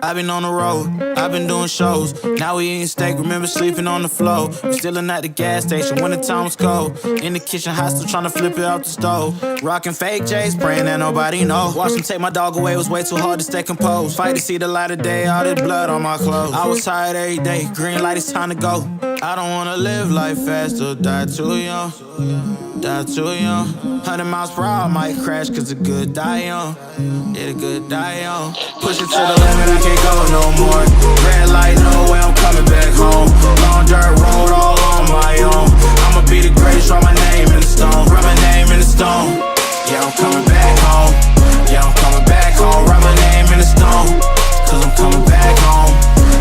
I've been on the road, I've been doing shows. Now we eating steak, remember sleeping on the floor. We stealing at the gas station when the time was cold. In the kitchen, hot still trying to flip it out the stove. Rocking fake J's, praying that nobody know. Watch them take my dog away, it was way too hard to stay composed. Fight to see the light of day, all this blood on my clothes. I was tired every day, green light, it's time to go. I don't wanna live life fast or die too young. Die too young. 100 miles per hour, might crash cause the good die young. Yeah, the good die young. Push it to the limit, I can't go no more. Red light, no way, I'm coming back home. Long dirt road, all on my own. I'ma be the greatest, write my name in the stone. Write my name in the stone. Yeah, I'm coming back home. Yeah, I'm coming back home. Write my name in the stone. Cause I'm coming back home.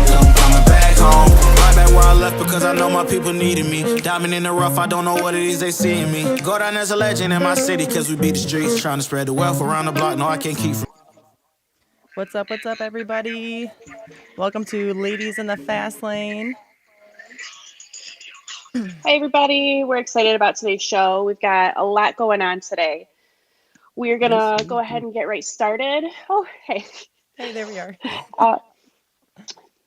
Cause I'm coming back home. Right back where I left because I know my people needed me. Diamond in the rough, I don't know what it is they see in me. Go down as a legend in my city cause we beat the streets. Trying to spread the wealth around the block, no I can't keep from. What's up, everybody? Welcome to Ladies in the Fast Lane. Hi, everybody. We're excited about today's show. We've got a lot going on today. We're going to go ahead and get right started. Oh, hey. Hey, there we are.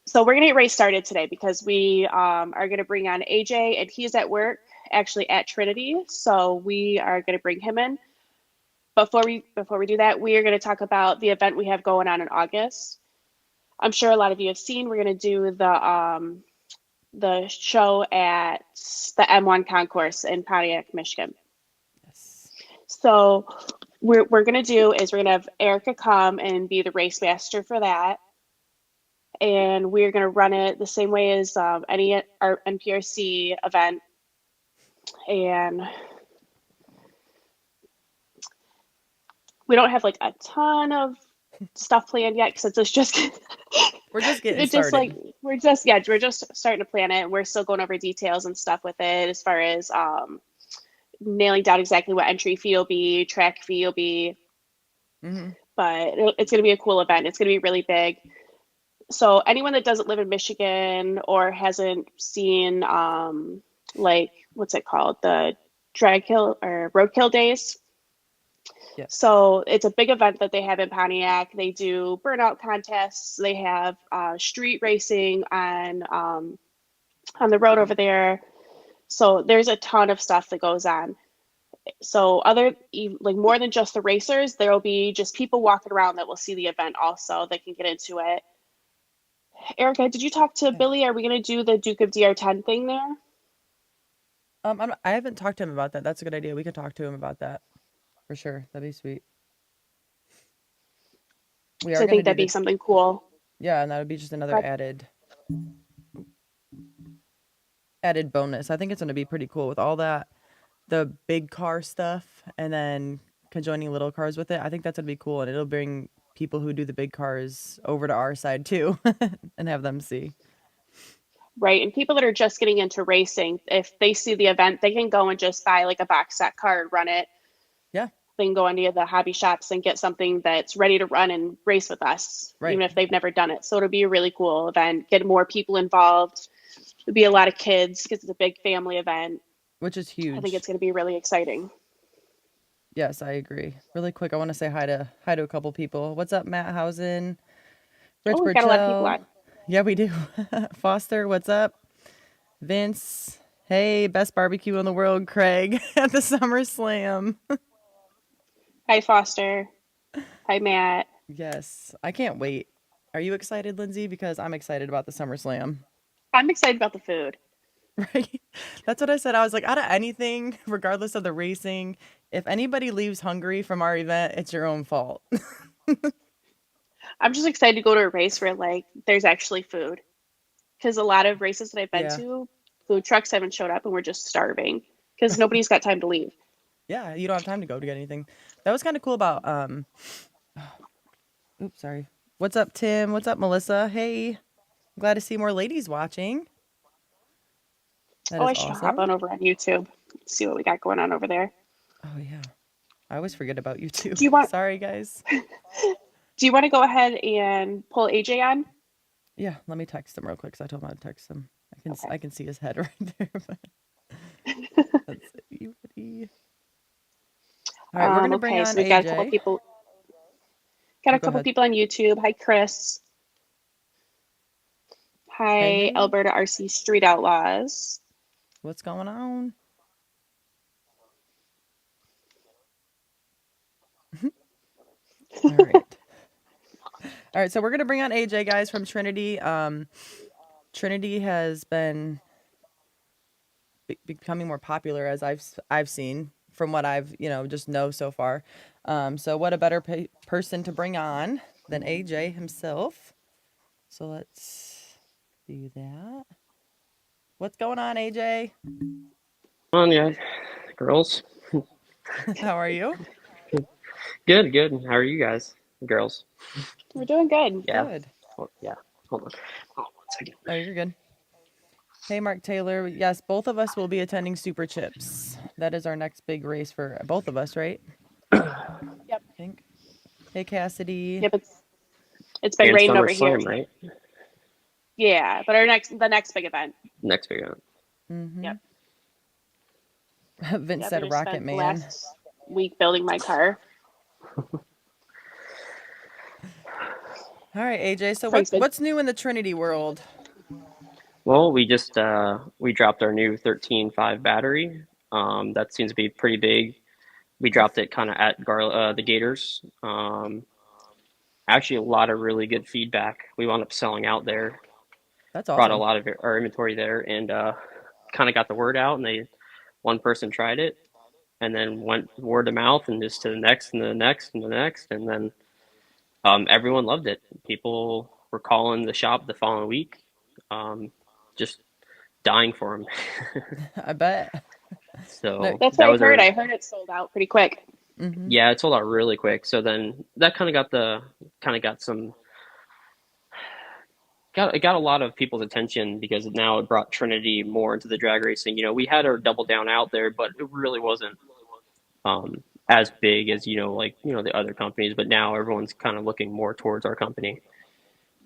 So we're going to get right started today because we are going to bring on AJ, and he's at work, actually at Trinity. So we are going to bring him in. Before we do that, we are going to talk about the event we have going on in August. I'm sure a lot of you have seen. We're going to do the show at the M1 concourse in Pontiac, Michigan. Yes. So we're going to do is we're going to have Erica come and be the race master for that. And we're going to run it the same way as any our NPRC event. And we don't have like a ton of stuff planned yet because it's just we're just getting started. We're just starting to plan it. We're still going over details and stuff with it as far as nailing down exactly what entry fee will be, track fee will be. Mm-hmm. But it's going to be a cool event. It's going to be really big. So anyone that doesn't live in Michigan or hasn't seen like what's it called, the drag hill or roadkill days. Yes. So it's a big event that they have in Pontiac. They do burnout contests. They have street racing on the road over there. So there's a ton of stuff that goes on. So more than just the racers, there will be just people walking around that will see the event also. They can get into it. Erica, did you talk to Billy? Are we going to do the Duke of DR10 thing there? I haven't talked to him about that. That's a good idea. We could talk to him about that. For sure. That'd be sweet. I think that'd be something cool. Yeah, and that would be just another added bonus. I think it's going to be pretty cool with all that, the big car stuff, and then conjoining little cars with it. I think that's going to be cool, and it'll bring people who do the big cars over to our side too and have them see. Right, and people that are just getting into racing, if they see the event, they can go and just buy like a box set car and run it. Yeah. They can go into the hobby shops and get something that's ready to run and race with us, right, even if they've never done it. So it'll be a really cool event, get more people involved. There'll be a lot of kids because it's a big family event. Which is huge. I think it's going to be really exciting. Yes, I agree. Really quick, I want to say hi to a couple people. What's up, Matt Housen? Rich we got a lot of people on. Yeah, we do. Foster, what's up? Vince, hey, best barbecue in the world, Craig, at the SummerSlam. Hi, Foster. Hi, Matt. Yes, I can't wait. Are you excited, Lindsay? Because I'm excited about the SummerSlam. I'm excited about the food. Right? That's what I said. I was like, out of anything, regardless of the racing, if anybody leaves hungry from our event, it's your own fault. I'm just excited to go to a race where like there's actually food. Because a lot of races that I've been to, food trucks haven't showed up and we're just starving because nobody's got time to leave. Yeah, you don't have time to go to get anything. That was kind of cool about oops, sorry. What's up, Tim? What's up, Melissa? Hey, I'm glad to see more ladies watching. I should hop on over on YouTube, see what we got going on over there. Oh yeah, I always forget about YouTube. Sorry, guys. Do you want to go ahead and pull AJ on? Yeah, let me text him real quick because I told him how to text him. I can see his head right there. Let's see. All right, we're gonna bring on so we AJ. got a couple people. Got a couple people on YouTube. Hi, Chris. Hi, hey. Alberta RC Street Outlaws. What's going on? All right. All right, so we're gonna bring on AJ, guys, from Trinity. Trinity has been becoming more popular as I've seen from what I've just know so far. So what a better person to bring on than AJ himself. So let's do that. What's going on, AJ? On yeah, girls. How are you? Good, good. How are you guys, girls? We're doing good. Yeah, Good. yeah. Hold on. Hold on 1 second. Oh, you're good. Hey, Mark Taylor. Yes, both of us will be attending Super Chips. That is our next big race for both of us, right? Yep. I think. Hey, Cassidy. Yep, it's been And raining over here. SummerSlam, right? Yeah, but the next big event. Next big one. Mm-hmm. Yep. Vince Yep, said I just Rocket spent the Man. last week building my car. All right, AJ. So Frank's been what's new in the Trinity world? Well, we just we dropped our new 13.5 battery. That seems to be pretty big. We dropped it kind of at the Gators. Actually, a lot of really good feedback. We wound up selling out there. That's Brought a awesome. lot of our inventory there, and kind of got the word out. And one person tried it, and then went word of mouth, and just to the next, and the next, and the next, and then everyone loved it. People were calling the shop the following week, just dying for them. I bet. No. So That's what that I've was heard. our I heard it sold out pretty quick. Mm-hmm. yeah, it sold out really quick. So then that kind of got some got it got a lot of people's attention because now it brought Trinity more into the drag racing. We had our double down out there, but it really wasn't as big as like the other companies. But now everyone's kind of looking more towards our company,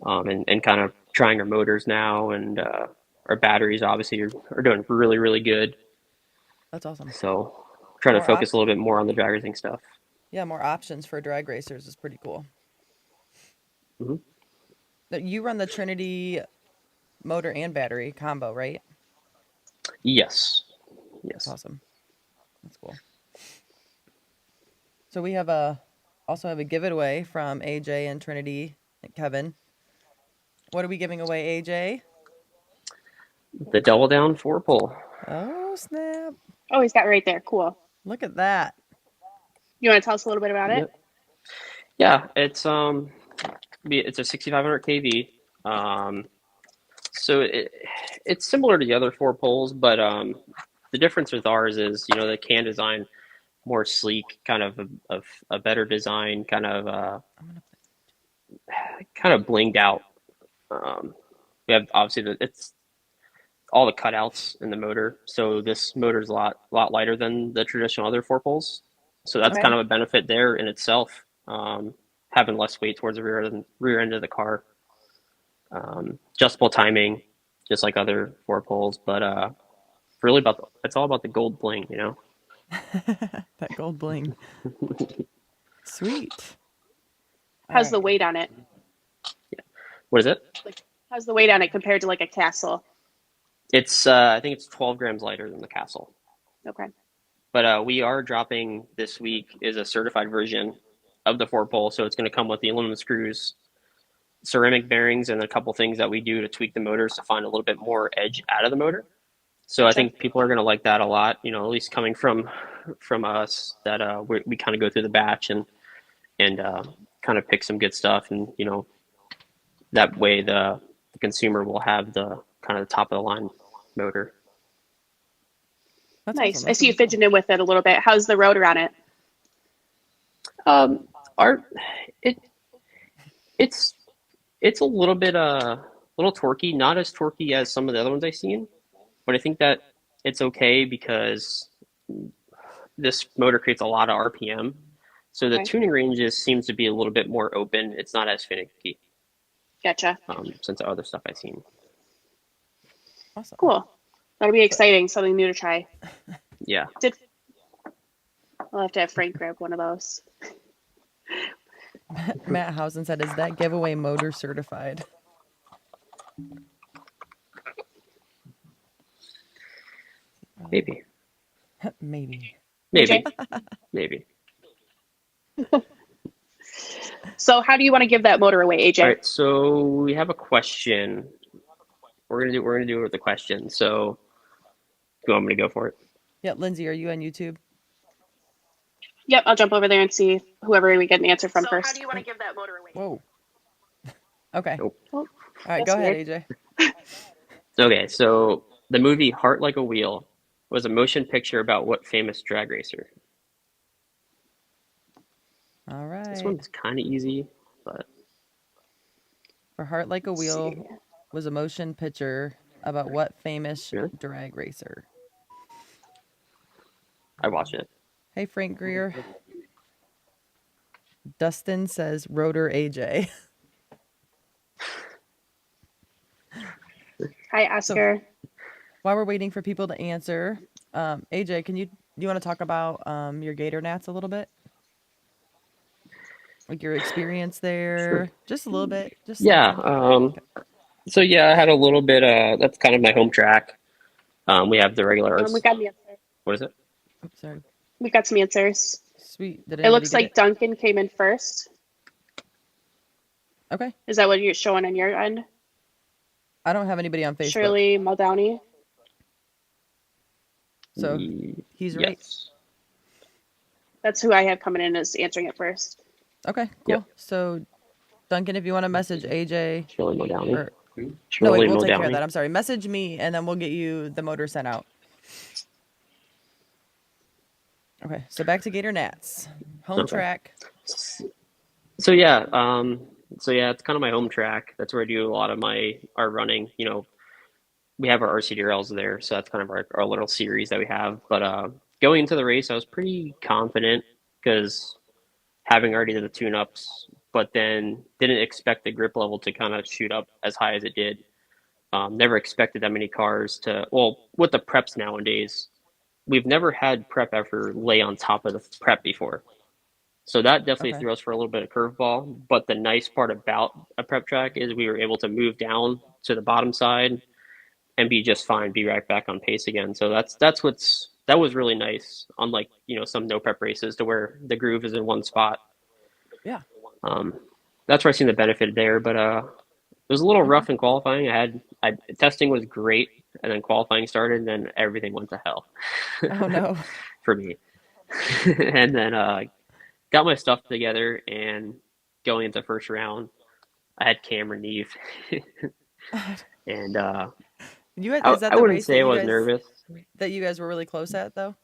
and kind of trying our motors now, and our batteries obviously are doing really really good. That's awesome. So trying to More op focus a little bit more on the drag racing stuff. Yeah, more options for drag racers is pretty cool. Hmm. You run the Trinity motor and battery combo, right? Yes, That's yes. awesome. That's cool. So we also have a giveaway from AJ and Trinity and Kevin. What are we giving away, AJ? The double down four pull. Oh, snap. Oh, he's got it right there. Cool. Look at that. You want to tell us a little bit about it? Yep. Yeah, it's a 6500 kV. So it's similar to the other four poles, but the difference with ours is the can design more sleek, kind of a better design, kind of blinged out. We have obviously it's all the cutouts in the motor, so this motor is a lot lighter than the traditional other four poles. So that's Okay. kind of a benefit there in itself, having less weight towards the rear end of the car. Adjustable timing, just like other four poles, but really it's all about the gold bling. That gold bling. Sweet. All How's the right. weight on it? What is it? Like, how's the weight on it compared to like a Castle? It's I think it's 12 grams lighter than the Castle. Okay. But we are dropping this week is a certified version of the four pole, so it's going to come with the aluminum screws, ceramic bearings, and a couple things that we do to tweak the motors to find a little bit more edge out of the motor. So I Gotcha. think people are going to like that a lot. At least coming from us, that we kind of go through the batch and kind of pick some good stuff, and that way the consumer will have the kind of the top of the line motor. That's Nice. awesome. I That's see you really cool. fidgeting with it a little bit. How's the rotor on it? Our it it's it's a little torquey, not as torquey as some of the other ones I've seen, but I think that it's okay because this motor creates a lot of RPM. So the Okay. tuning ranges seems to be a little bit more open. It's not as finicky, Gotcha. since the other stuff I've seen. Awesome. Cool. That'll be So, exciting. Something new to try. Yeah. I'll have to have Frank grab one of those. Matt Housen said, "Is that giveaway motor certified?" Maybe. Maybe. AJ? Maybe. So how do you want to give that motor away, AJ? All right, so we have a question. We're gonna do it with the question. So you want me to go for it? Yeah, Lindsay, are you on YouTube? Yep, I'll jump over there and see whoever we get an answer from So first. how do you want to give that motor away? Whoa. Okay. Nope. Oh, All right, that's go ahead, weird. AJ. Okay, so the movie Heart Like a Wheel was a motion picture about what famous drag racer? All This right. one's kind of easy, but For Heart Like a Let's see. Wheel was a motion picture about what famous really, drag racer? I watched it. Hey, Frank Greer. Dustin says Rotor AJ. Hi, So Oscar. while we're waiting for people to answer, AJ, do you want to talk about your gator gnats a little bit? Like your experience Sure. there, just a little bit, just Yeah. something. Okay. So yeah, I had a little bit. That's kind of my home track. We have the regular. We got an answer. What is it? Oops, sorry. We got some answers. Sweet. Did It anybody looks get like it? Duncan came in first. Okay. Is that what you're showing on your end? I don't have anybody on Facebook, Shirley Muldowney. so he's right. Yes. That's who I have coming in as answering it first. Okay, Yep. cool. So Duncan, if you want to message AJ, Shirley Muldowney. or no, wait, Shirley we'll take care of Muldowney. that. I'm sorry. Message me, and then we'll get you the motor sent out. Okay, so back to Gator Nats. Home Okay. track. So yeah, it's kind of my home track. That's where I do a lot of our running. You know, we have our RCDRLs there, so that's kind of our little series that we have. But going into the race, I was pretty confident because having already did the tune-ups, but then didn't expect the grip level to kind of shoot up as high as it did. Never expected that many cars well, with the preps nowadays, we've never had prep ever lay on top of the prep before. So that definitely Okay. threw us for a little bit of curveball. But the nice part about a prep track is we were able to move down to the bottom side and be just fine, be right back on pace again. So that was really nice. Unlike some no prep races to where the groove is in one spot. Yeah. That's where I seen the benefit there. But it was a little Okay. rough in qualifying. Testing was great, and then qualifying started, and then everything went to hell. Oh no. For me. And then got my stuff together, and going into the first round, I had Cameron Neve. And Is that I the wouldn't race say I was nervous. that you guys were really close at though?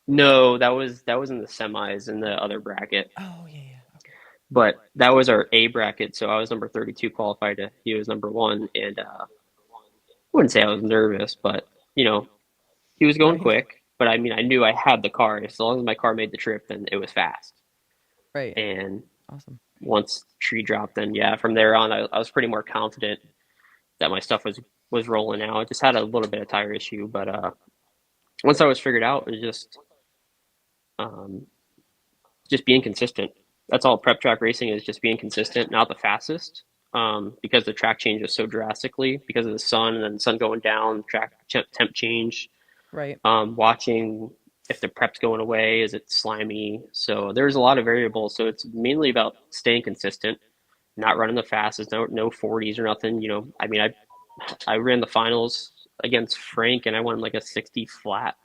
No, that was in the semis in the other bracket. Oh yeah. Okay. But that was our A bracket, so I was number 32 qualified. He was number 1, and I wouldn't say I was nervous, but he was going Right. quick. But I mean, I knew I had the car. As long as my car made the trip, then it was fast. Right. And Awesome. once tree dropped, then yeah, from there on, I was pretty more confident that my stuff was rolling out. I just had a little bit of tire issue, but once I was figured out, it was just being consistent. That's all prep track racing is, just being consistent, not the fastest, because the track changes so drastically because of the sun and then the sun going down, track temp change. Right. Watching if the prep's going away, is it slimy? So there's a lot of variables. So it's mainly about staying consistent, not running the fastest, no 40s or nothing. I mean, I ran the finals against Frank and I won like a 60 flat.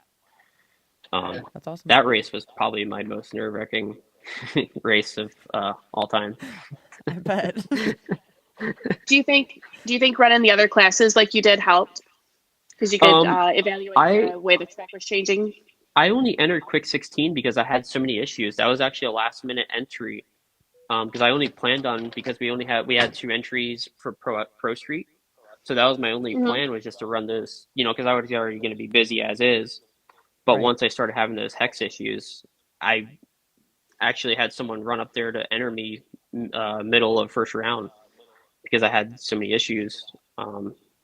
That's awesome. That race was probably my most nerve-wracking race of all time. I bet. Do you think running the other classes like you did helped? Because you could evaluate the way the track was changing. I only entered Quick 16 because I had so many issues. That was actually a last-minute entry because I only planned on, because we had 2 entries for Pro Street, so that was my only plan, was just to run this, because I was already going to be busy as is. But Right. once I started having those hex issues, I actually had someone run up there to enter me middle of first round because I had so many issues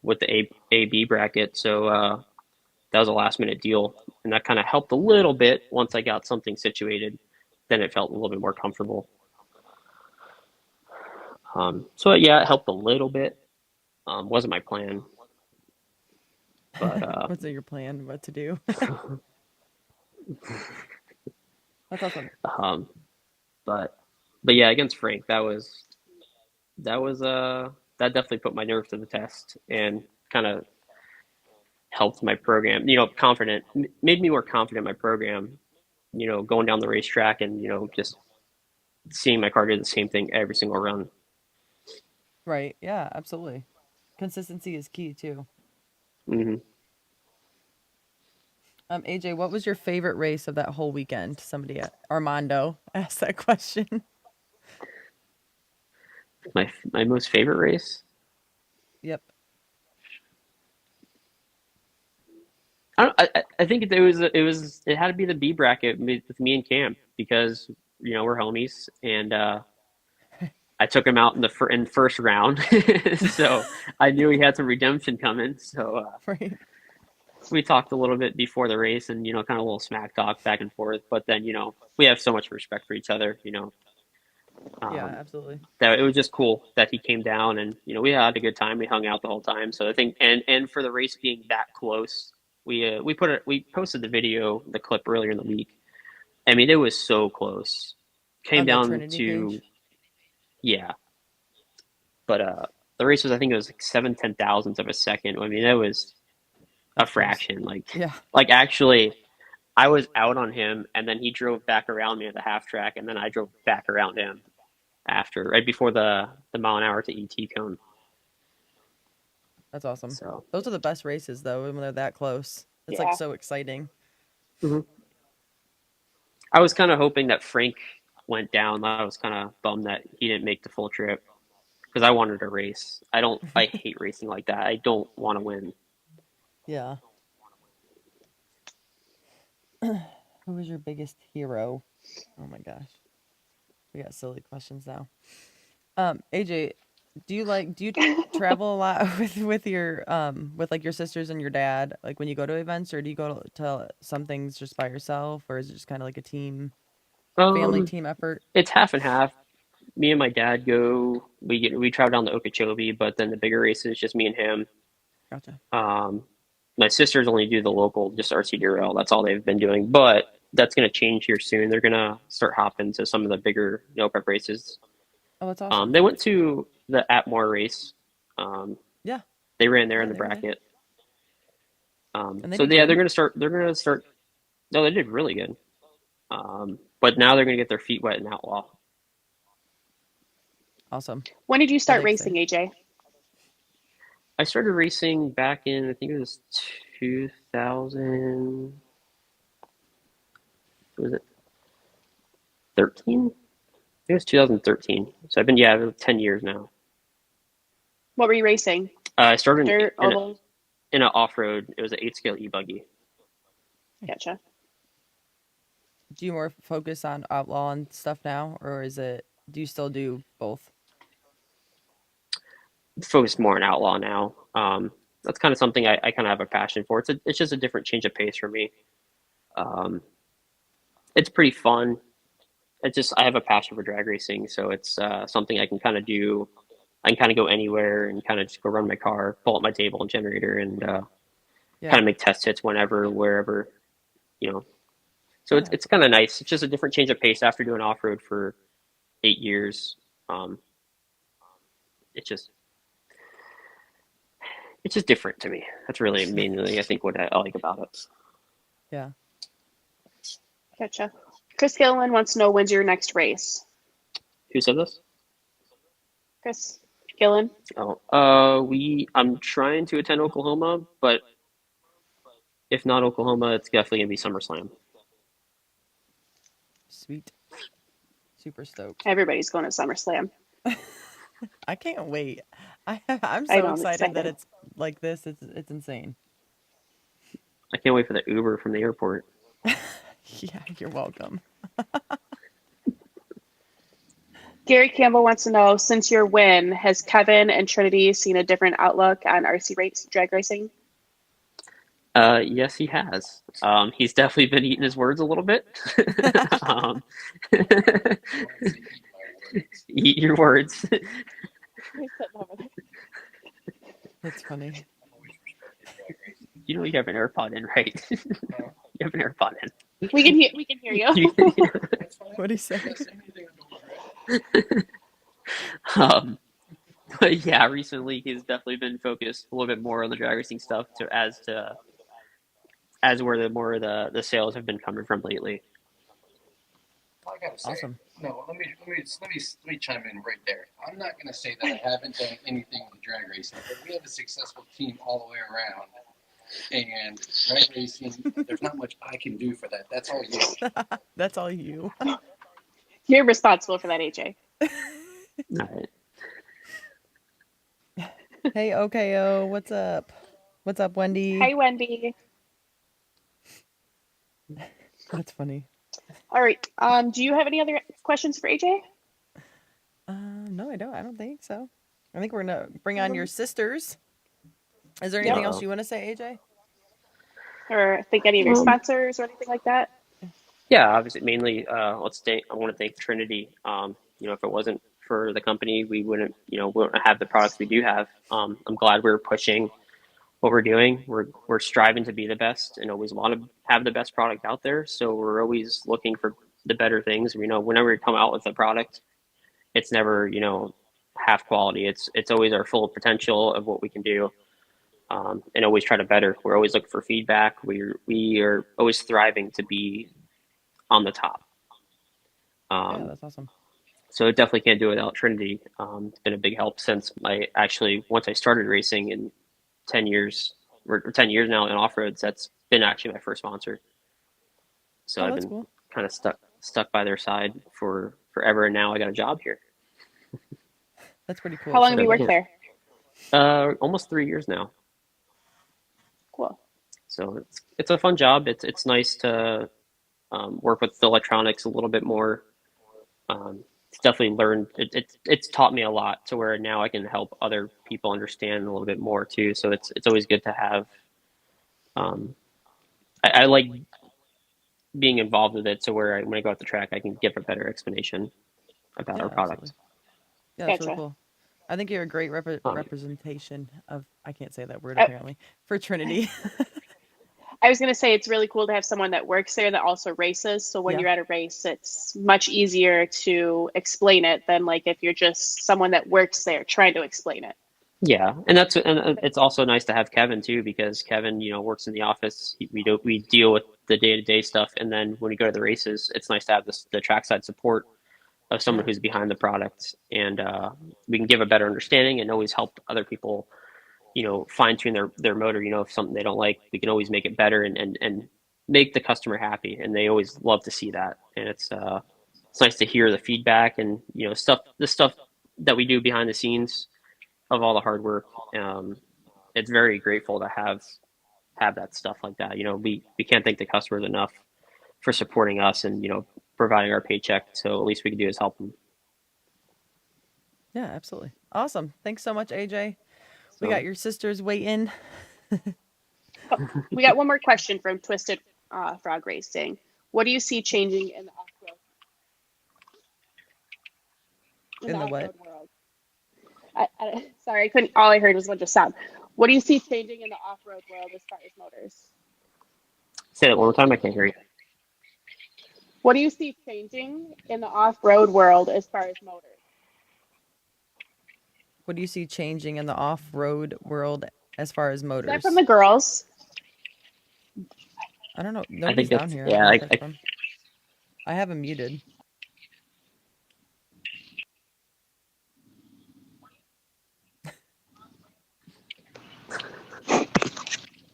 with the A-B bracket. So that was a last minute deal, and that kind of helped a little bit. Once I got something situated, then it felt a little bit more comfortable. So yeah, it helped a little bit. Wasn't my plan. But What's your plan? What to do? That's awesome. um, but yeah, against Frank, that was that definitely put my nerves to the test and kind of helped my program. Made me more confident in my program. Going down the racetrack and just seeing my car do the same thing every single run. Right. Yeah, absolutely. Consistency is key too. hmm AJ, what was your favorite race of that whole weekend? Armando asked that question. My most favorite race. Yep. I think it had to be the B bracket with me and Cam because we're homies and I took him out in in first round, so I knew he had some redemption coming. So Right. we talked a little bit before the race and kind of a little smack talk back and forth. But then we have so much respect for each other. Yeah, Um, absolutely. that it was just cool that he came down and we had a good time. We hung out the whole time. So I think and for the race being that close, we posted the clip earlier in the week. I mean, it was so close. Came On the down Trinity to page. yeah, but the race was I think it was like 7/10,000ths of a second. I mean, it was a That's close. fraction. Yeah. Like actually, I was out on him, and then he drove back around me at the half track, and then I drove back around him after, right before the mile an hour to ET cone. That's awesome. So Those are the best races though, when they're that close. It's like Yeah. so exciting. mhm. I was kind of hoping that Frank went down. I was kind of bummed that he didn't make the full trip because I wanted to race. I hate racing like that. I don't want to win. Yeah. Who was your biggest hero? Oh my gosh. We got silly questions now. AJ, do you travel a lot with like your sisters and your dad, like when you go to events, or do you go to some things just by yourself, or is it just kind of like a family Um, team effort? it's half and half. Me and my dad go. We travel down to Okeechobee, but then the bigger races, just me and him. Gotcha. Um, my sisters only do the local, just RC Derail. That's all they've been doing. But that's going to change here soon. They're going to start hopping to some of the bigger no prep races. Oh, that's awesome. They went to the Atmore race. Um, Yeah. they ran there in Yeah, the they were there. bracket. And they So did yeah, good. They're going to start. No, they did really good. But now they're going to get their feet wet in Outlaw. Awesome. When did you Are start they racing, excited? AJ? I started racing back in I think it was 2000. Was it 13? It was 2013. So I've been 10 years now. What were you racing? I started Dirt, oval? in an off road. It was an 8 scale e buggy. Gotcha. Do you more focus on outlaw and stuff now, or do you still do both? Focused more on outlaw now. That's kind of something I kind of have a passion for. It's just a different change of pace for me. Um, it's pretty fun. It's just I have a passion for drag racing, so it's something I can kind of do. I can kind of go anywhere and kind of just go run my car, pull up my table and generator, and kind Yeah. of make test hits whenever, wherever, you know. So Yeah. it's kind of nice. It's just a different change of pace after doing off road for 8 years. Um, it's just it's just different to me. That's really mainly I think what I like about it. Yeah. Gotcha. Chris Gilliland wants to know when's your next race. Who said this? Chris Gillen. Oh, I'm trying to attend Oklahoma, but if not Oklahoma, it's definitely gonna be SummerSlam. Sweet. Super stoked. Everybody's going to SummerSlam. I can't wait. I'm I so know, I'm excited that excited. it's like this. It's insane. I can't wait for the Uber from the airport. Yeah, you're welcome. Gary Campbell wants to know, since your win, has Kevin and Trinity seen a different outlook on drag racing? Yes, he has. He's definitely been eating his words a little bit. um, eat your words. That's funny. you have an AirPod in, right? You have an AirPod in. We can hear you. What'd he say? um, but yeah, recently he's definitely been focused a little bit more on the drag racing stuff as where the more of the sales have been coming from lately. I gotta say, Awesome. no. Let me chime in right there. I'm not gonna say that I haven't done anything with drag racing, but we have a successful team all the way around. And drag racing, there's not much I can do for that. That's all you. That's all you. You're responsible for that, AJ. All right. Hey, OKO, what's up? What's up, Wendy? Hi, Wendy. That's funny. All right. Do you have any other questions for AJ? No, I don't. I don't think so. I think we're gonna bring on your sisters. Is there Yep. anything else you want to say, AJ? Or think any of your sponsors or anything like that? Yeah, obviously, mainly, I want to thank Trinity. If it wasn't for the company, we wouldn't have the products we do have. I'm glad we're pushing what we're doing. We're striving to be the best and always want to have the best product out there. So we're always looking for the better things. Whenever we come out with a product, it's never, half quality. It's always our full potential of what we can do. And always try to better. We're always looking for feedback. We are always thriving to be on the top. Yeah, that's awesome. So it definitely can't do it without Trinity. It's been a big help since once I started racing in 10 years, or 10 years now in off-roads, that's been actually my first sponsor. So I've that's been cool. kind of stuck by their side for forever, and now I got a job here. That's pretty cool. How long have So you worked there? Almost 3 years now. Cool. So it's a fun job. It's nice to work with the electronics a little bit more. It's definitely learned. It's taught me a lot to where now I can help other people understand a little bit more too. So it's always good to have. I like being involved with it, so when I go out the track, I can give a better explanation about Yeah, our product. absolutely. Yeah, that's really Gotcha. cool. I think you're a great Um, representation of, I can't say that word Oh, apparently, for Trinity. I was going to say it's really cool to have someone that works there that also races. So when Yeah. you're at a race, it's much easier to explain it than like if you're just someone that works there trying to explain it. Yeah, and it's also nice to have Kevin too because Kevin, works in the office. We deal with the day-to-day stuff, and then when we go to the races, it's nice to have the trackside support of someone Yeah. who's behind the product, and we can give a better understanding and always help other people, fine tune their motor. If something they don't like, we can always make it better and make the customer happy, and they always love to see that. And it's nice to hear the feedback and the stuff that we do behind the scenes of all the hard work. It's very grateful to have that stuff like that. We can't thank the customers enough for supporting us and providing our paycheck. So at least we can do is help them. Yeah, absolutely. Awesome. Thanks so much, AJ. We So got your sisters waiting. Oh, we got one more question from Twisted Frog Racing. What do you see changing in the In the what? off-road world? Sorry, I couldn't. All I heard was a bunch of sound. What do you see changing in the off-road world as far as motors? say that one more time. I can't hear you. What do you see changing in the off-road world as far as motors? What do you see changing in the off-road world as far as Is that motors? from the girls? I don't know. I Nobody's think down it's here. I don't know yeah. if that's from. I have him muted.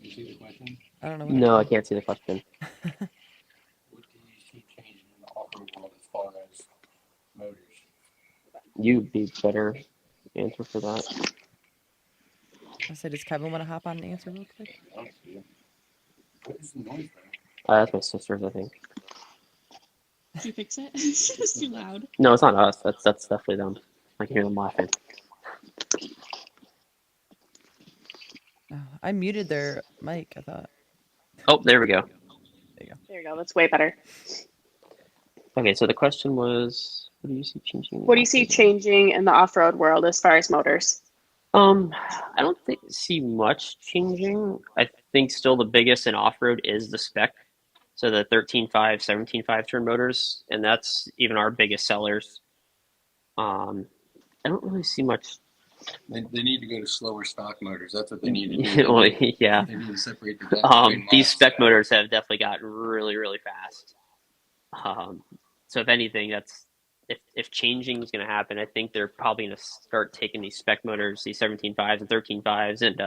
You see the question? I don't know what No, I happened. can't see the question. What do you see changing in the off-road world as far as motors? You'd be better answer for that. I said, does Kevin want to hop on and answer real quick? I don't see it. What is the noise, man? That's my sisters, I think. Did you fix it? It's too loud. No, it's not us. That's definitely them. I can hear them laughing. Oh, I muted their mic, I thought. Oh, there we go. There you go. That's way better. Okay, so the question was, what do you see changing? What do you see changing in the off-road world as far as motors? I don't see much changing. I think still the biggest in off-road is the spec. So the 13.5, 17.5 turn motors, and that's even our biggest sellers. I don't really see much. They need to go to slower stock motors. That's what they need to do. Well, yeah. They need to separate the gap between These models. spec motors have definitely gotten really, really fast. So if anything, that's if changing is going to happen, I think they're probably going to start taking these spec motors, these 17.5s and 13.5s, and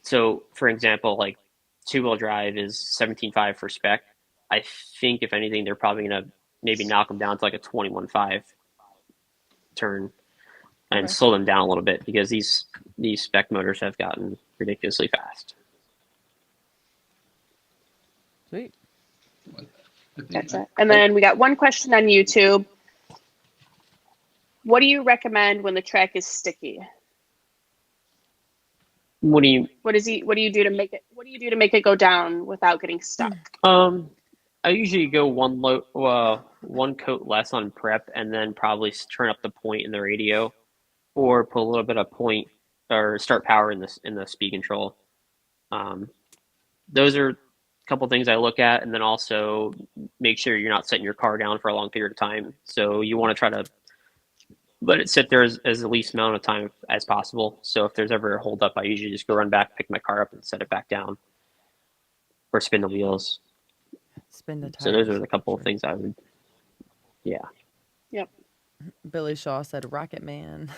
so for example, like two-wheel drive is 17.5 for spec. I think if anything, they're probably going to maybe knock them down to like a 21.5 turn and Okay. slow them down a little bit because these spec motors have gotten ridiculously fast. Sweet. That's it. And then we got one question on YouTube. What do you recommend when the track is sticky? What do you? What do you do to make it go down without getting stuck? I usually go one coat less on prep, and then probably turn up the point in the radio, or put a little bit of point or start power in the speed control. Those are a couple things I look at, and then also make sure you're not setting your car down for a long period of time. So you want to try to let it sit there as the least amount of time as possible. So if there's ever a hold up, I usually just go run back, pick my car up, and set it back down, or spin the wheels. Spin the tires. So those are the couple of things I would. Yeah. Yep. Billy Shaw said, "Rocket Man."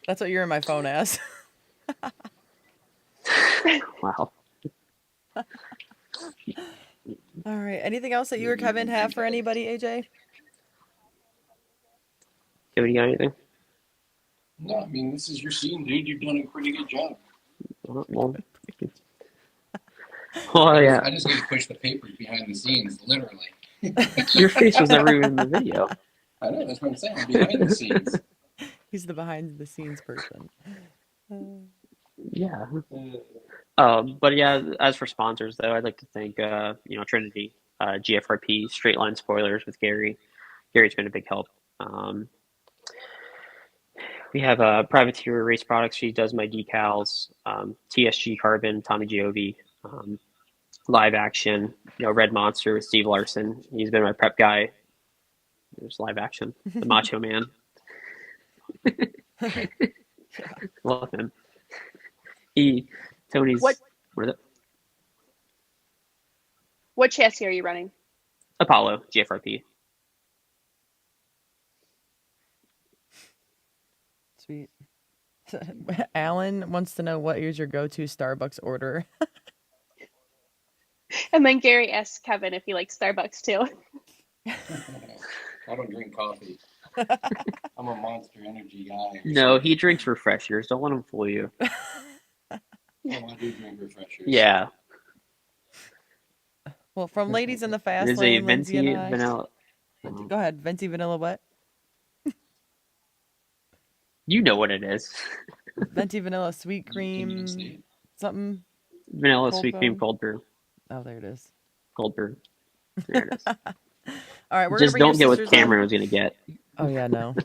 That's what you're in my phone as. Wow. All right. Anything else that you or Kevin have for anybody, AJ? Kevin, you got anything? No, I mean, this is your scene, dude. You've done a pretty good job. Well, yeah. I just need to push the papers behind the scenes, literally. Your face was never even in the video. I know, that's what I'm saying. Behind the scenes. He's the behind the scenes person. Yeah. But yeah, as for sponsors, though, I'd like to thank, Trinity, GFRP, Straight Line Spoilers with Gary. Gary's been a big help. We have Privateer Race Products. She does my decals. TSG Carbon, Tommy Giovi. Live Action, Red Monster with Steve Larson. He's been my prep guy. There's Live Action, the Macho Man. Love him. Tony's. What is it? What chassis are you running? Apollo GFRP. Sweet. Alan wants to know what is your go-to Starbucks order. And then Gary asks Kevin if he likes Starbucks too. I don't drink coffee. I'm a Monster Energy guy. No, he drinks refreshers. Don't let him fool you. Oh, I do drink refreshers. Yeah. Well, from Ladies in the Fast There's a Lane, Lindsay venti and I. vanilla. Go ahead, venti vanilla what? You know what it is. Venti vanilla sweet cream something. Vanilla Cold sweet cream foam? cold brew. Oh, there it is. Cold brew. There it is. All right, we're Just gonna don't bring get your what sisters Cameron on. was gonna get. Oh yeah, no.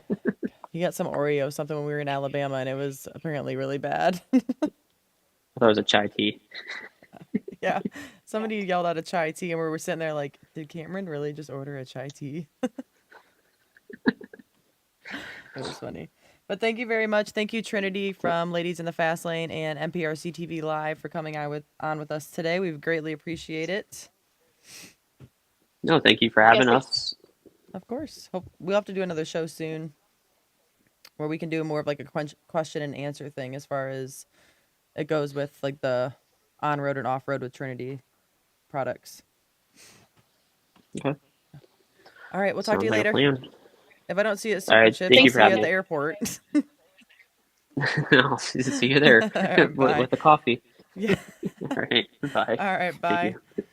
He got some Oreo something when we were in Alabama, and it was apparently really bad. I thought it was a chai tea. Yeah, somebody yelled out a chai tea, and we were sitting there like, did Cameron really just order a chai tea? It was funny. But thank you very much. Thank you, Trinity from Ladies in the Fast Lane and NPRCTV Live for coming on with us today. We greatly appreciate it. No, thank you for having Yes, us. Of course. We'll have to do another show soon where we can do more of like a question and answer thing as far as it goes with like the on-road and off-road with Trinity products. Okay. All right, we'll talk to you Sounds like a later. plan. If I don't see you at All right, Circuit Shift, thank I'll you see for you having at the me. airport. I'll see you there Right, bye. with the coffee. Yeah. All right, bye. All right, Thank bye. you.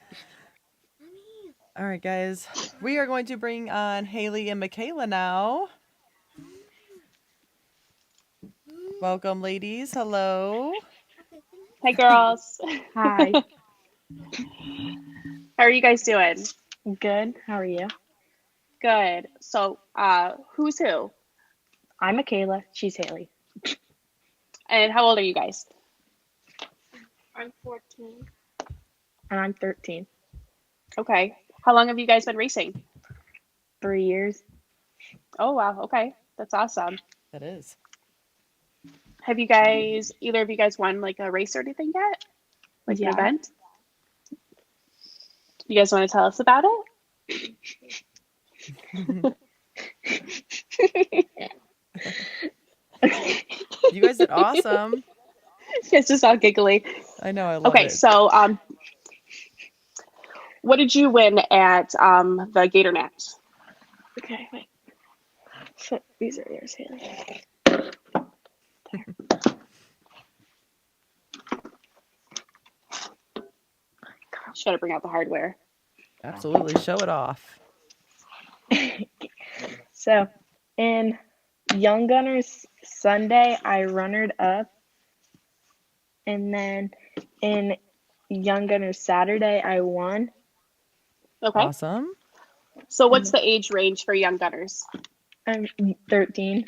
All right, guys. We are going to bring on Haley and Michaela now. Welcome, ladies. Hello. Hi, girls. Hi. How are you guys doing? Good. How are you? Good. So, who's who? I'm Michaela. She's Haley. And how old are you guys? I'm 14. And I'm 13. Okay. How long have you guys been racing? 3 years. Oh, wow. Okay. That's awesome. That is. Have you guys, either of you guys won like a race or anything yet? Like Yeah. an event? You guys want to tell us about it? You guys did awesome. It's just all giggly. I know, I love Okay, it. so what did you win at the Gator Nats? Okay, wait. So these are yours, Haley. Just gotta bring out the hardware. Absolutely, show it off. So in Young Gunners Sunday, I runnered up. And then in Young Gunners Saturday, I won. Okay. Awesome. So what's the age range for young gunners? I'm 13.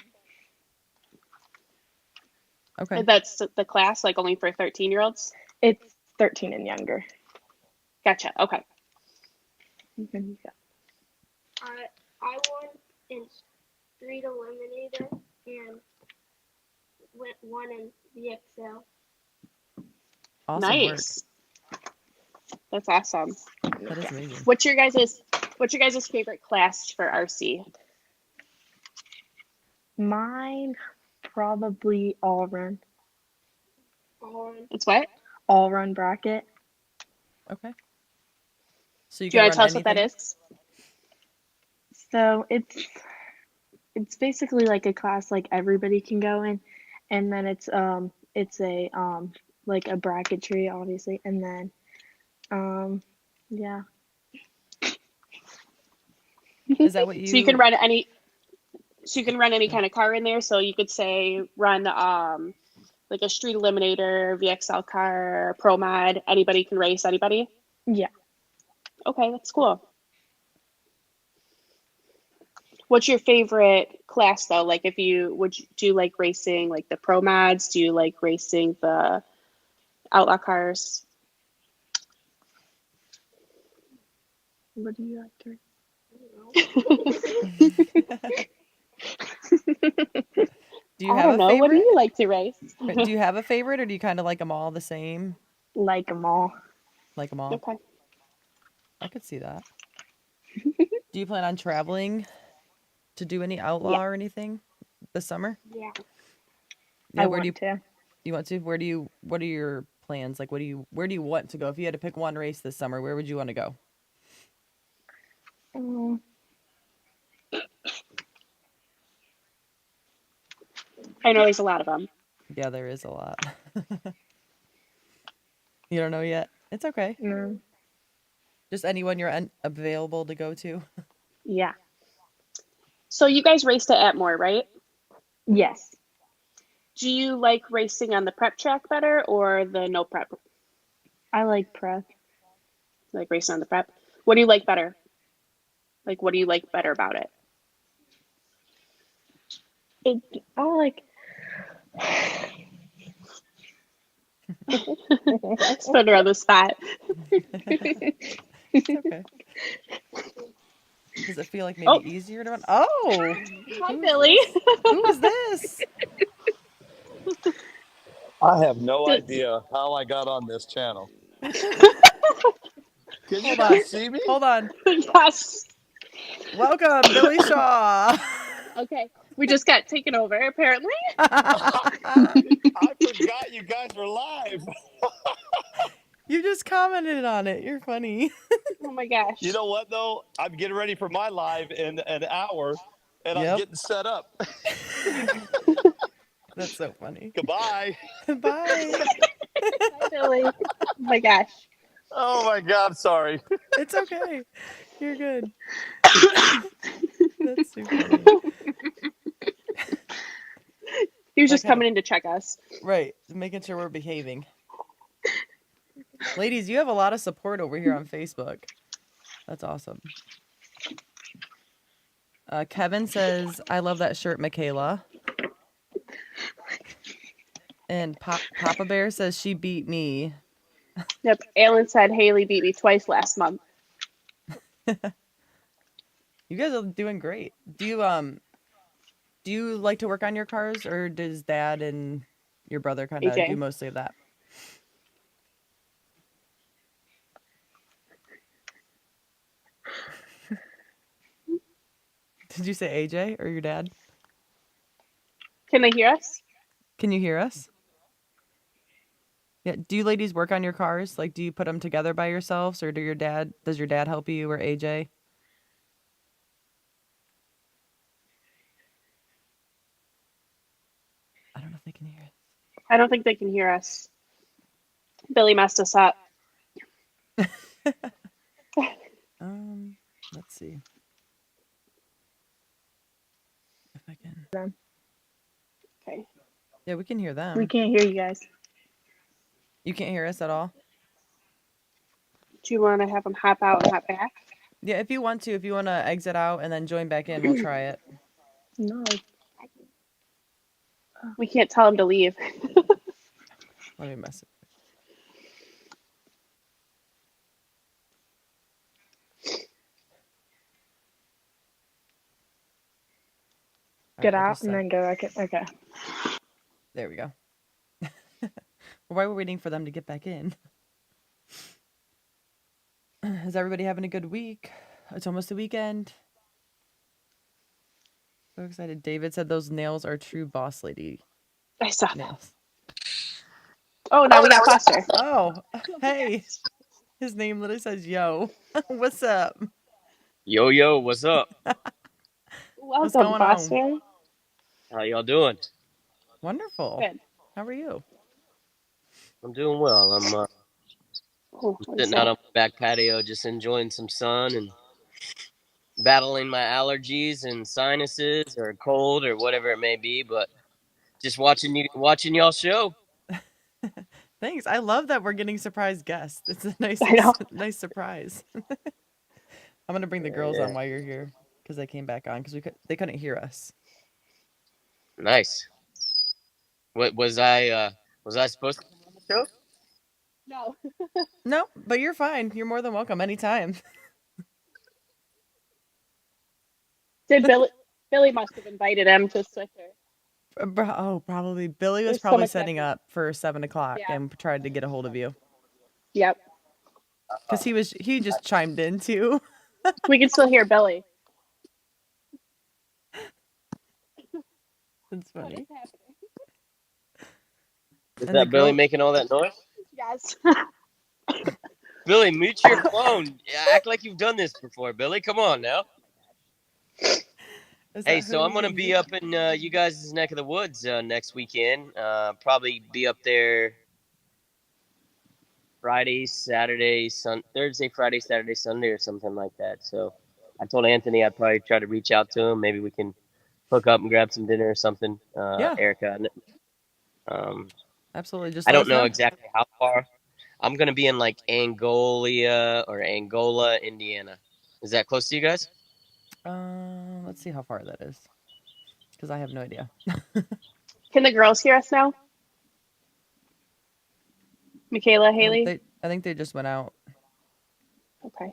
Okay. That's the class, like only for 13-year-olds? It's 13 and younger. Gotcha. Okay. I won in street eliminator and won in VXL. Awesome Nice. That's awesome. work. That is amazing. What's your guys' favorite class for RC? Mine probably all run It's what? bracket. Okay. So you Do you can want to tell run us what that anything? is? So it's basically like a class like everybody can go in, and then it's a like a bracket tree obviously, and then yeah. Is that what you? So you can run any kind of car in there. So you could say run like a street eliminator, VXL car, pro mod. Anybody can race anybody. Yeah. Okay, that's cool. What's your favorite class though? Like do you like racing like the pro mods? Do you like racing the outlaw cars? What do you like to? Do you I have don't a know. favorite? What do you like to race? Do you have a favorite, or do you kind of like them all the same? Like them all. Like them all? Okay. I could see that. Do you plan on traveling to do any outlaw or anything this summer? Yeah. Yeah, I where want do you to. you want to? What are your plans? Like where do you want to go? If you had to pick one race this summer, where would you want to go? I know there's a lot of them. Yeah, there is a lot. You don't know yet? It's okay. No. Just anyone you're available to go to. Yeah. So you guys raced at Atmore, right? Yes. Do you like racing on the prep track better or the no prep? I like prep. Like racing on the prep? What do you like better? Like, what do you like better about it? I like. Let's put her on the spot. It's okay. Does it feel like maybe easier to run? Oh! Hi, Billy. Who is this? I have no idea how I got on this channel. Can you Hold guys on. see me? Hold on. Yes. Welcome, Billy Shaw. Okay. We just got taken over, apparently. I forgot you guys were live. You just commented on it. You're funny. Oh my gosh. You know what, though? I'm getting ready for my live in an hour, and I'm Yep. getting set up. That's so funny. Goodbye. Bye. Hi, Billy. Oh my gosh. Oh, my God. Sorry. It's okay. You're good. That's so funny. He was just Like how- coming in to check us. Right. Making sure we're behaving. Ladies, you have a lot of support over here on Facebook. That's awesome. Kevin says, I love that shirt, Michaela. And Papa Bear says she beat me. Yep. Alan said Haley beat me twice last month. You guys are doing great. Do you like to work on your cars, or does Dad and your brother kind of do AJ. mostly of that? Did you say AJ or your dad? Can they hear us? Can you hear us? Yeah. Do you ladies work on your cars? Like, do you put them together by yourselves, or does your dad help you, or AJ? I don't know if they can hear it. I don't think they can hear us. Billy messed us up. Let's see if I can. Okay. Yeah, we can hear them. We can't hear you guys. You can't hear us at all? Do you want to have them hop out and hop back? Yeah, if you want to exit out and then join back in, we'll try it. No. We can't tell them to leave. Let me message. Get out and then go back in. Okay. There we go. While we're waiting for them to get back in. Is everybody having a good week? It's almost the weekend. So excited. David said those nails are true boss lady I saw that. nails. Oh, now we got Foster. Oh, hey. His name literally says yo. What's up? Yo, what's up? What's Welcome, going Foster. on? How y'all doing? Wonderful. Good. How are you? I'm doing well. I'm Oh, what is sitting out that? on my back patio, just enjoying some sun and battling my allergies and sinuses or cold or whatever it may be. But just watching y'all show. Thanks. I love that we're getting surprise guests. It's a nice, I know. nice surprise. I'm gonna bring the girls Yeah. on while you're here because they came back on because they couldn't hear us. Nice. What was I? Was I supposed to come on the show? No. No, but you're fine. You're more than welcome anytime. Did Billy must have invited him to Twitter. Oh, probably Billy was There's so probably much setting echo. up for 7 o'clock Yeah. and tried to get a hold of you Yep. because he just chimed in too. We can still hear Billy. That's What funny. is happening? Is And the that Billy girl, making all that noise? Yes. Billy, mute your phone. Act like you've done this before, Billy. Come on now. is Hey, that so I'm who gonna be up in you guys' neck of the woods next weekend. Probably be up there Friday, Saturday, Thursday, Friday, Saturday, Sunday, or something like that. So I told Anthony I'd probably try to reach out to him. Maybe we can hook up and grab some dinner or something. Yeah. Erica. Absolutely. Just I let don't us know know. exactly how far. I'm gonna be in like Angola, Indiana. Is that close to you guys? Let's see how far that is because I have no idea. Can the girls hear us now? Michaela, No, Haley? I think they just went out. Okay.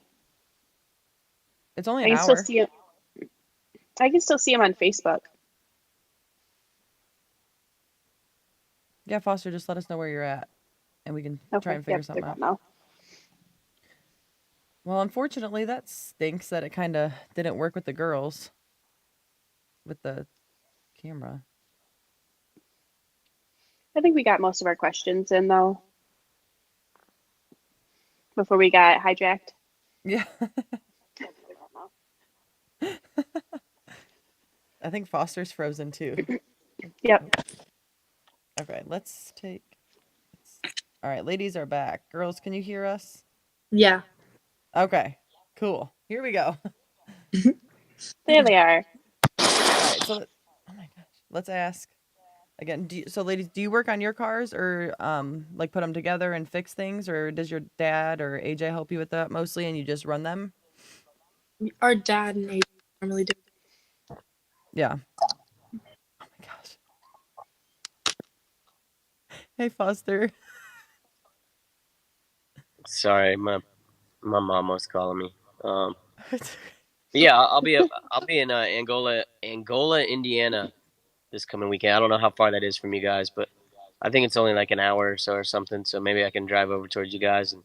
It's only I an can still hour. see him. I can still see him on Facebook. Yeah, Foster, just let us know where you're at, and we can try Okay. and figure Yep, something they're out. gone now. Well, unfortunately, that stinks that it kind of didn't work with the girls with the camera. I think we got most of our questions in though before we got hijacked. Yeah. I think Foster's frozen too. Yep. Okay, let's take. All right, ladies are back. Girls, can you hear us? Yeah. Okay, cool. Here we go. There they are. All right, so oh my gosh, let's ask again. So, ladies, do you work on your cars or like put them together and fix things, or does your dad or AJ help you with that mostly, and you just run them? Our dad and AJ normally do. Yeah. Oh my gosh. Hey, Foster. Sorry, my mom was calling me. Yeah, I'll be in Angola, Indiana this coming weekend. I don't know how far that is from you guys, but I think it's only like an hour or so or something. So maybe I can drive over towards you guys and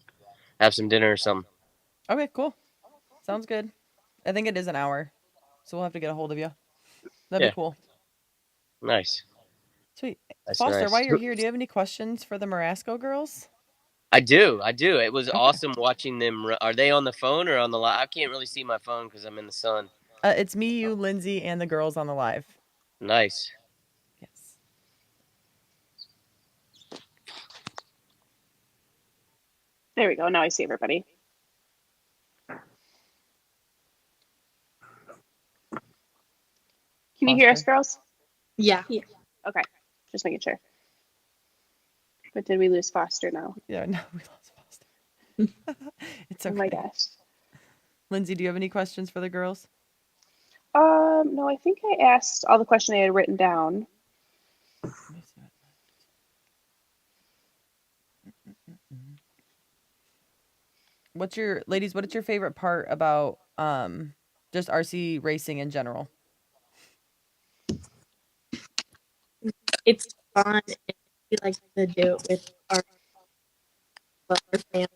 have some dinner or something. Okay, cool. Sounds good. I think it is an hour, so we'll have to get a hold of you. That'd Yeah, be cool. nice. Sweet. That's Foster, while nice. you're here, do you have any questions for the Marasco girls? I do. It was Okay. awesome watching them. Are they on the phone or on the live? I can't really see my phone because I'm in the sun. It's me, you, Lindsay, and the girls on the live. Nice. Yes. There we go. Now I see everybody. Can you hear us, Foster. girls? Yeah. Okay, just making sure. But did we lose Foster now? Yeah, no, we lost Foster. It's okay. Oh my gosh. Lindsay, do you have any questions for the girls? No, I think I asked all the questions I had written down. Let me see what. What is your favorite part about just RC racing in general? It's fun and we like to do it with our family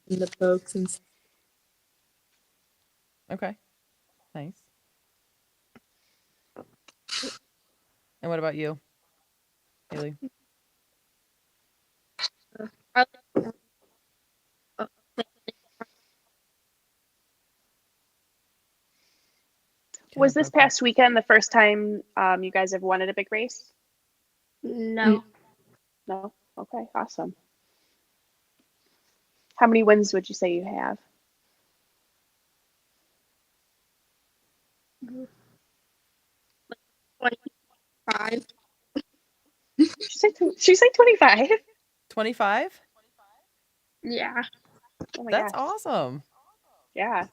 and the folks and stuff. Okay. Nice. And what about you, Haley? I like Was this past weekend the first time you guys have won at a big race? no. No? Okay, awesome. How many wins would you say you have? Like 25. She said 25? 25? Yeah. Oh my That's gosh. awesome. Yeah.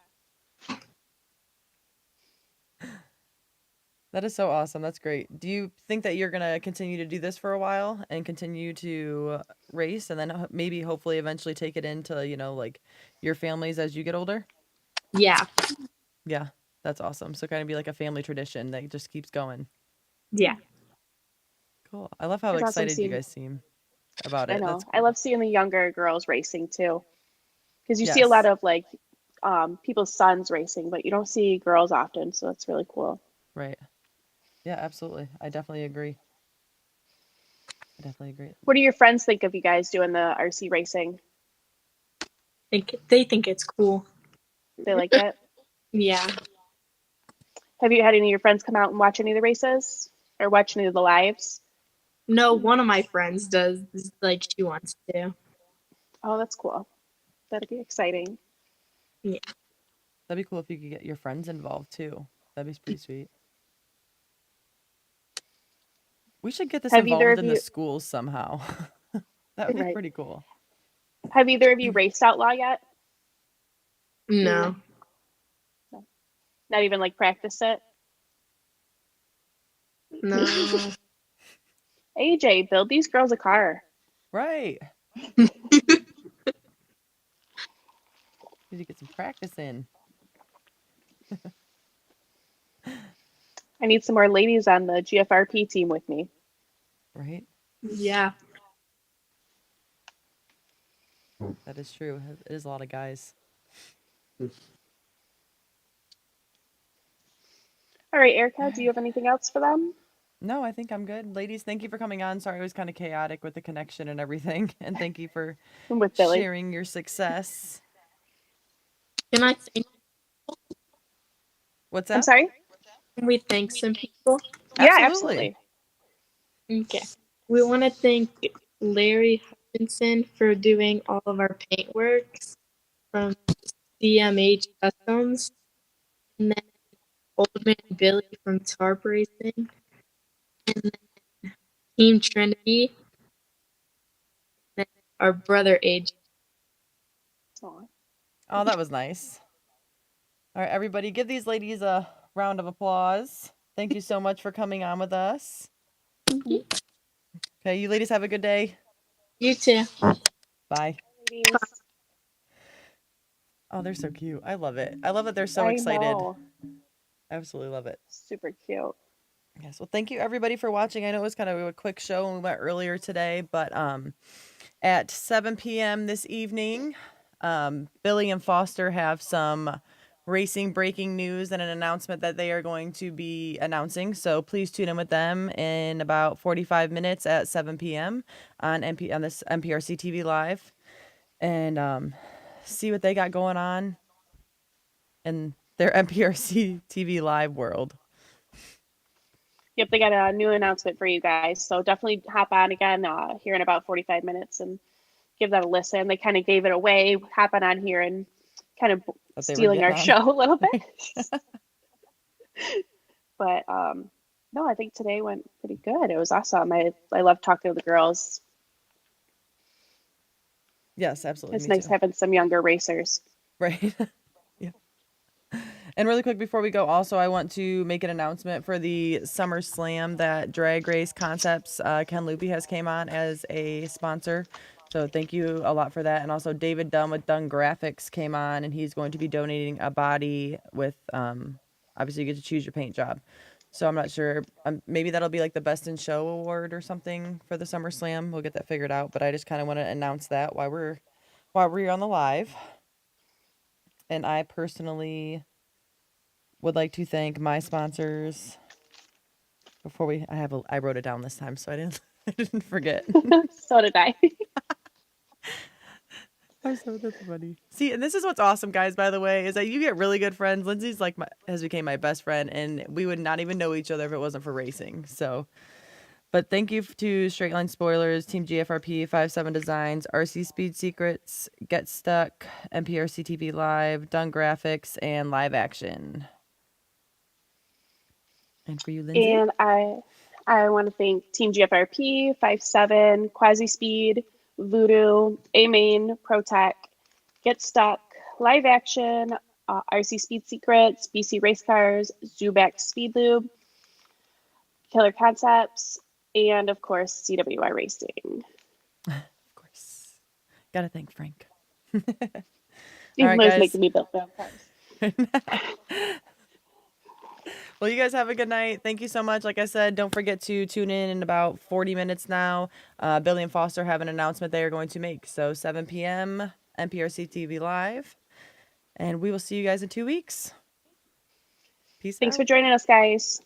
That is so awesome. That's great. Do you think that you're going to continue to do this for a while and continue to race and then maybe hopefully eventually take it into, like your families as you get older? Yeah. Yeah, that's awesome. So kind of be like a family tradition that just keeps going. Yeah. Cool. I love how It's awesome excited you seeing. guys seem about I it. know. That's I cool. love seeing the younger girls racing too. Because you see a Yes. lot of like people's sons racing, but you don't see girls often, so that's really cool. Right. Yeah, absolutely. I definitely agree. What do your friends think of you guys doing the RC racing? They think it's cool. They like it? Yeah. Have you had any of your friends come out and watch any of the races or watch any of the lives? No, one of my friends does, like, she wants to. Oh, that's cool. That'd be exciting. Yeah. That'd be cool if you could get your friends involved too. That'd be pretty sweet. We should get this Have either involved of in the you, schools somehow. That would be right? pretty cool. Have either of you raced outlaw yet? No. No. Not even like practice it? No. AJ, build these girls a car. Right. Need to get some practice in. I need some more ladies on the GFRP team with me. Right? Yeah. That is true. It is a lot of guys. All right, Erica, do you have anything else for them? No, I think I'm good. Ladies, thank you for coming on. Sorry it was kind of chaotic with the connection and everything. And thank you for With Billy. sharing your success. Can I thank What's that? I'm sorry? Can we thank some people? Yeah, absolutely. Okay. We want to thank Larry Hutchinson for doing all of our paintworks from CMH Customs. And then Old Man Billy from Tarp Racing. And then Team Trinity. And then our brother AJ. Aw. Oh, that was nice. All right, everybody, give these ladies a round of applause. Thank you so much for coming on with us. Okay, you ladies have a good day. You too. Bye. Ladies, Oh, they're so cute. I love it. I love that they're so I excited. know. Absolutely love it. Super cute. Yes. Well, thank you everybody for watching. I know it was kind of a quick show and we went earlier today, but at 7 p.m. this evening, Billy and Foster have some racing breaking news and an announcement that they are going to be announcing. So please tune in with them in about 45 minutes at 7 p.m. on this NPRCTV Live and see what they got going on in their NPRCTV Live world. Yep, they got a new announcement for you guys. So definitely hop on again here in about 45 minutes and give that a listen. They kind of gave it away, hopping on here and kind of That they were stealing our getting on. show a little bit. But no, I think today went pretty good. It was awesome. I love talking to the girls. Yes, absolutely. It's Me nice too. having some younger racers. Right. Yeah. And really quick before we go, also I want to make an announcement for the Summer Slam that Drag Race Concepts Ken Loopy has came on as a sponsor. So thank you a lot for that. And also David Dunn with Dunn Graphics came on and he's going to be donating a body with obviously you get to choose your paint job. So I'm not sure. Maybe that'll be like the Best in Show award or something for the Summer Slam. We'll get that figured out. But I just kind of want to announce that while we're on the live. And I personally would like to thank my sponsors before I wrote it down this time so I didn't forget. So did I. That's funny. See, and this is what's awesome, guys, by the way, is that you get really good friends. Lindsay's has become my best friend, and we would not even know each other if it wasn't for racing. So, but thank you to Straight Line Spoilers, Team GFRP, 57 Designs, RC Speed Secrets, Get Stuck, NPRCTV Live, Dunn Graphics, and Live Action. And for you, Lindsay? And I want to thank Team GFRP, 57, Quasi Speed, Voodoo, A-Main, ProTech, Get Stuck, Live Action, RC Speed Secrets, BC Race Cars, Zuback Speed Lube, Killer Concepts, and of course, CWI Racing. Of course. Gotta thank Frank. Even though he's guys. making me build my own cars. Well, you guys have a good night. Thank you so much. Like I said, don't forget to tune in about 40 minutes now. Billy and Foster have an announcement they are going to make. So 7 p.m. NPRC TV Live. And we will see you guys in 2 weeks. Peace Thanks out. for joining us, guys.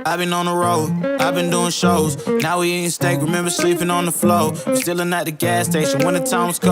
I've been on the road, I've been doing shows. Now we eating steak, remember sleeping on the floor. We're still at the gas station when the time was cold.